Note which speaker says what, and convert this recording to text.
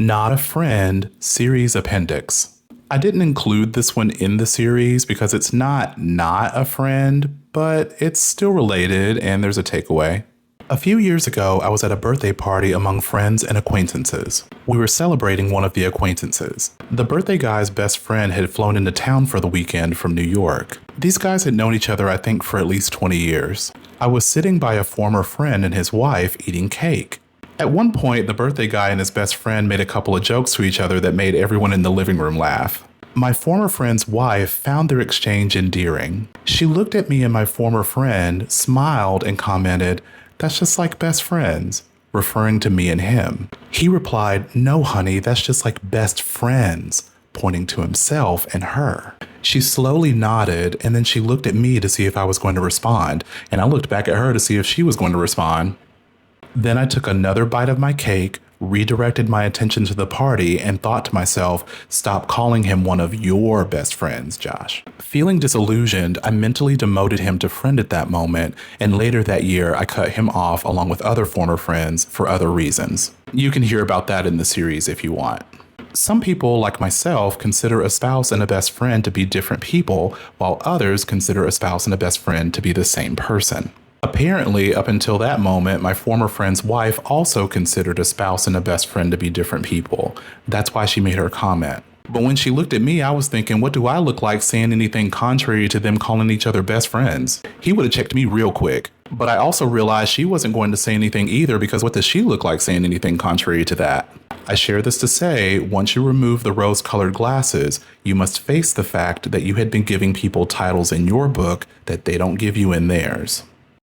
Speaker 1: Not a Friend series appendix. I didn't include this one in the series because it's not a friend, but it's still related and there's a takeaway. A few years ago, I was at a birthday party among friends and acquaintances. We were celebrating one of the acquaintances. The birthday guy's best friend had flown into town for the weekend from New York. These guys had known each other, I think, for at least 20 years. I was sitting by a former friend and his wife eating cake. At one point, the birthday guy and his best friend made a couple of jokes to each other that made everyone in the living room laugh. My former friend's wife found their exchange endearing. She looked at me and my former friend, smiled, and commented, "That's just like best friends," referring to me and him. He replied, "No, honey, that's just like best friends," pointing to himself and her. She slowly nodded, and then she looked at me to see if I was going to respond, and I looked back at her to see if she was going to respond. Then I took another bite of my cake, redirected my attention to the party, and thought to myself, stop calling him one of your best friends, Josh. Feeling disillusioned, I mentally demoted him to friend at that moment, and later that year I cut him off along with other former friends for other reasons. You can hear about that in the series if you want. Some people, like myself, consider a spouse and a best friend to be different people, while others consider a spouse and a best friend to be the same person. Apparently, up until that moment, my former friend's wife also considered a spouse and a best friend to be different people. That's why she made her comment. But when she looked at me, I was thinking, what do I look like saying anything contrary to them calling each other best friends? He would have checked me real quick. But I also realized she wasn't going to say anything either, because what does she look like saying anything contrary to that? I share this to say, once you remove the rose-colored glasses, you must face the fact that you had been giving people titles in your book that they don't give you in theirs.